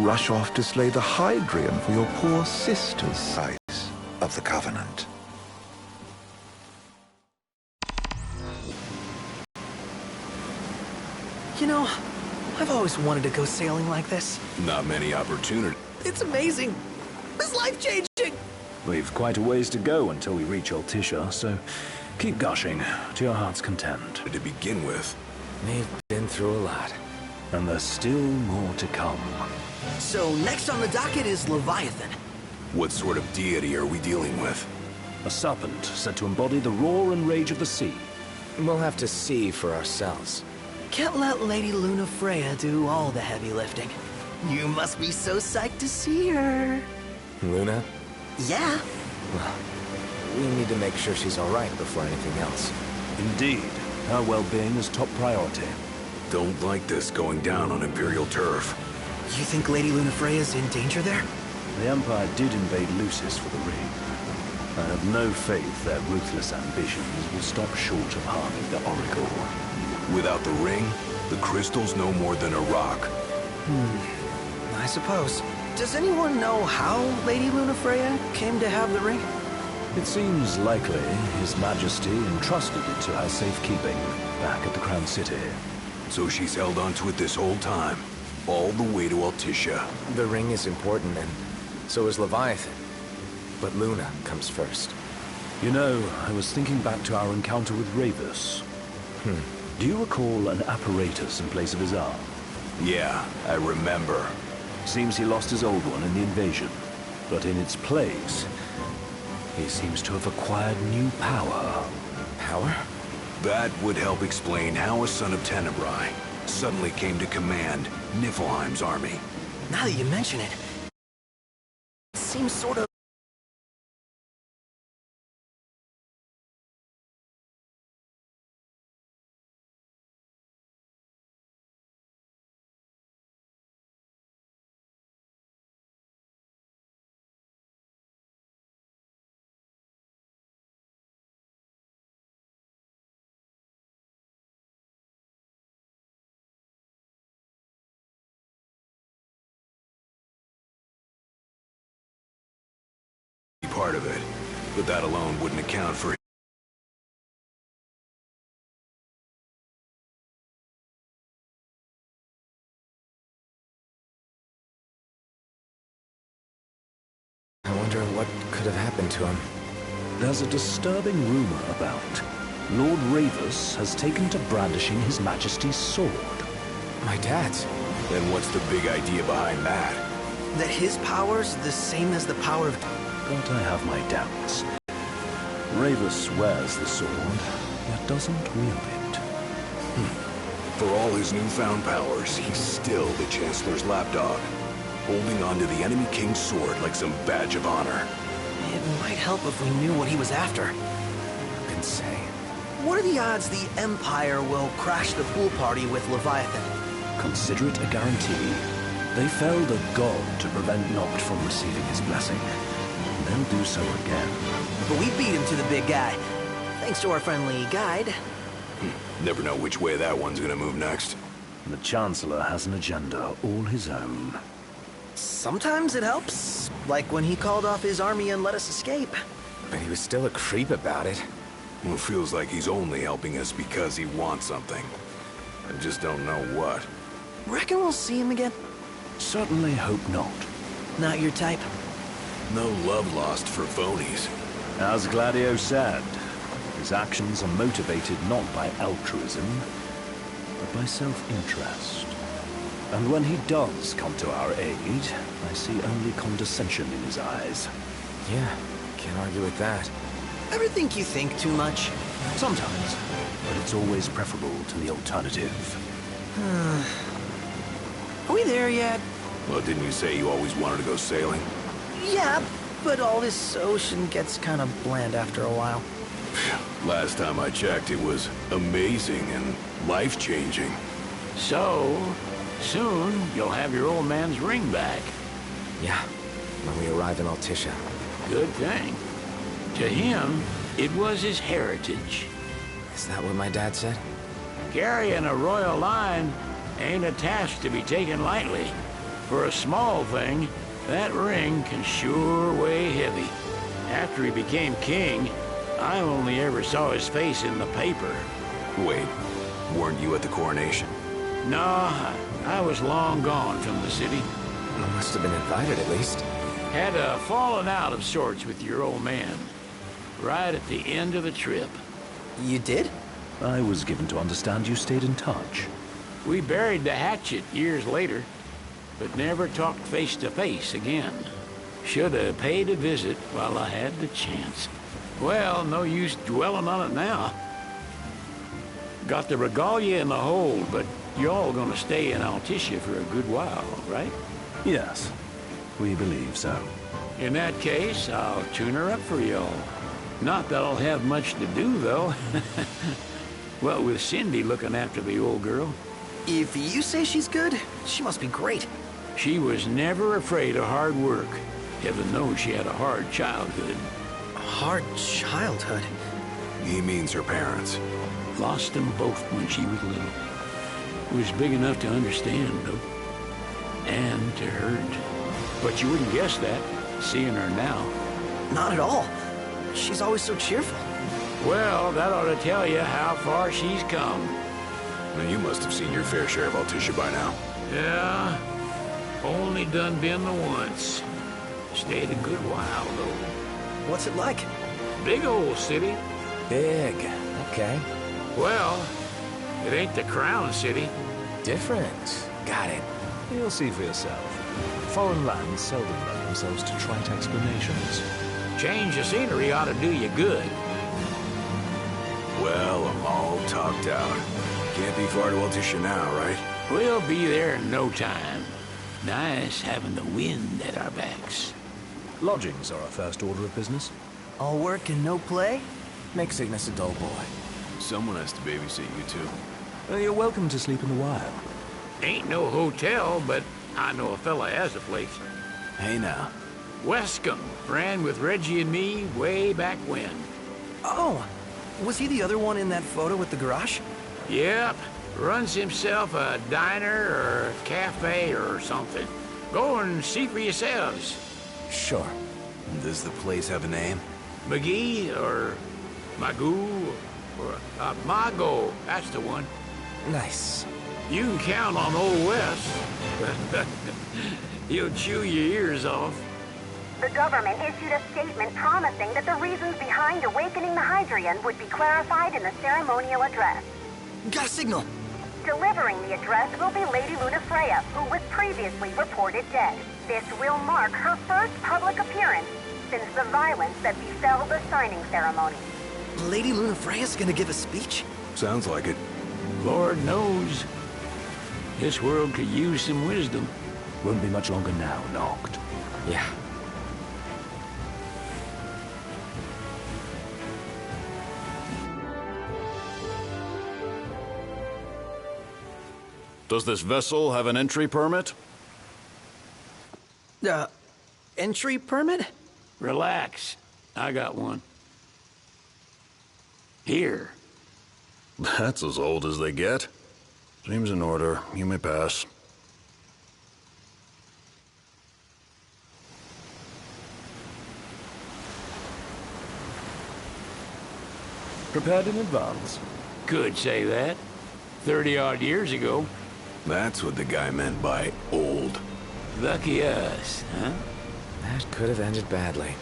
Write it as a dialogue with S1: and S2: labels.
S1: rush off to slay the Hydrian for your poor sister's side of the Covenant.
S2: You know, I've always wanted to go sailing like this.
S3: Not many opportunities.
S2: It's amazing. It's life-changing.
S4: We've quite a ways to go until we reach Altissia, so keep gushing to your heart's content.
S3: To begin with.
S5: We've been through a lot.
S4: And there's still more to come.
S2: So next on the docket is Leviathan.
S3: What sort of deity are we dealing with?
S4: A serpent said to embody the roar and rage of the sea.
S5: We'll have to see for ourselves.
S2: Can't let Lady Luna Freya do all the heavy lifting. You must be so psyched to see her.
S5: Luna?
S2: Yeah.
S5: Well, we need to make sure she's all right before anything else.
S4: Indeed. Her well-being is top priority.
S3: Don't like this going down on Imperial turf.
S2: You think Lady Luna Freya's in danger there?
S4: The Empire did invade Lucis for the ring. I have no faith their ruthless ambitions will stop short of harming the Oracle.
S3: Without the ring, the crystal's no more than a rock.
S2: I suppose. Does anyone know how Lady Luna Freya came to have the ring?
S4: It seems likely His Majesty entrusted it to her safekeeping back at the Crown City.
S3: So she's held onto it this whole time, all the way to Altissia.
S5: The ring is important, and so is Leviathan. But Luna comes first.
S4: You know, I was thinking back to our encounter with Ravus. Do you recall an apparatus in place of his arm?
S3: Yeah, I remember.
S4: Seems he lost his old one in the invasion. But in its place, he seems to have acquired new power.
S5: Power?
S3: That would help explain how a son of Tenebrae suddenly came to command Niflheim's army.
S2: Now that you mention it, it seems sort of...
S3: Part of it, but that alone wouldn't account for it.
S5: I wonder what could have happened to him.
S4: There's a disturbing rumor about Lord Ravus has taken to brandishing His Majesty's sword.
S5: My dad's.
S3: Then what's the big idea behind that?
S2: that his power's the same as the power of...
S4: But I have my doubts. Ravus wears the sword, yet doesn't wield it.
S3: For all his newfound powers, he's still the Chancellor's lapdog, holding onto the enemy king's sword like some badge of honor.
S2: It might help if we knew what he was after.
S5: Who can say?
S2: What are the odds the Empire will crash the pool party with Leviathan?
S4: Consider it a guarantee. They felled a god to prevent Noct from receiving his blessing. They'll do so again.
S2: But we beat him to the big guy, thanks to our friendly guide.
S3: Never know which way that one's gonna move next.
S4: The Chancellor has an agenda all his own.
S2: Sometimes it helps, like when he called off his army and let us escape.
S5: But he was still a creep about it.
S3: Well, it feels like he's only helping us because he wants something. I just don't know what.
S2: Reckon we'll see him again?
S4: Certainly hope not.
S2: Not your type?
S3: No love lost for phonies.
S4: As Gladio said, his actions are motivated not by altruism, but by self-interest. And when he does come to our aid, I see only condescension in his eyes.
S5: Yeah, can't argue with that.
S2: Ever think you think too much?
S4: Sometimes, but it's always preferable to the alternative.
S2: Are we there yet?
S3: Well, didn't you say you always wanted to go sailing?
S2: Yeah, but all this ocean gets kind of bland after a while.
S3: Last time I checked, it was amazing and life-changing.
S6: So, soon you'll have your old man's ring back.
S5: Yeah, when we arrive in Altissia.
S6: Good thing. To him, it was his heritage.
S5: Is that what my dad said?
S6: Carrying a royal line ain't a task to be taken lightly. For a small thing, that ring can sure weigh heavy. After he became king, I only ever saw his face in the paper.
S3: Wait, weren't you at the coronation?
S6: No, I was long gone from the city.
S5: I must have been invited at least.
S6: Had a falling out of sorts with your old man. Right at the end of the trip.
S2: You did?
S4: I was given to understand you stayed in touch.
S6: We buried the hatchet years later, but never talked face to face again. Should have paid a visit while I had the chance. Well, no use dwelling on it now. Got the regalia in the hold, but you're all gonna stay in Altissia for a good while, right?
S4: Yes, we believe so.
S6: In that case, I'll tune her up for y'all. Not that I'll have much to do, though. Well, with Cindy looking after the old girl.
S2: If you say she's good, she must be great.
S6: She was never afraid of hard work. Heaven knows she had a hard childhood.
S2: Hard childhood.
S3: He means her parents.
S6: Lost them both when she was little. Was big enough to understand, though. And to hurt. But you wouldn't guess that, seeing her now.
S2: Not at all. She's always so cheerful.
S6: Well, that ought to tell you how far she's come.
S3: Now, you must have seen your fair share of Altissia by now.
S6: Yeah, only done been the once. Stayed a good while, though.
S2: What's it like?
S6: Big old city.
S5: Big. Okay.
S6: Well, it ain't the crown city.
S5: Different. Got it.
S4: You'll see for yourself. Foreign lands seldom lend themselves to trite explanations.
S6: Change of scenery ought to do you good.
S3: Well, I'm all talked out. Can't be far to Altissia now, right?
S6: We'll be there in no time. Nice having the wind at our backs.
S4: Lodgings are our first order of business.
S2: All work and no play?
S5: Makes Ignis a dull boy.
S3: Someone has to babysit you, too.
S4: You're welcome to sleep in the wild.
S6: Ain't no hotel, but I know a fella has a place.
S3: Hey, now.
S6: Wescombe ran with Reggie and me way back when.
S2: Oh, was he the other one in that photo with the garage?
S6: Yep, runs himself a diner or a cafe or something. Go and see for yourselves.
S5: Sure.
S3: Does the place have a name?
S6: McGee or Magoo or Mago, that's the one.
S5: Nice.
S6: You can count on Old West. He'll chew your ears off.
S7: The government issued a statement promising that the reasons behind awakening the Hydrian would be clarified in the ceremonial address.
S2: Got a signal.
S7: Delivering the address will be Lady Lunafreya, who was previously reported dead. This will mark her first public appearance since the violence that befell the signing ceremony.
S2: Lady Lunafreya's gonna give a speech?
S3: Sounds like it.
S6: Lord knows. This world could use some wisdom.
S4: Won't be much longer now, Noct.
S5: Yeah.
S8: Does this vessel have an entry permit?
S2: Entry permit?
S6: Relax. I got one. Here.
S8: That's as old as they get. Seems in order. You may pass.
S4: Prepared in advance?
S6: Could say that. 30-odd years ago.
S3: That's what the guy meant by old.
S6: Lucky us, huh?
S5: That could have ended badly.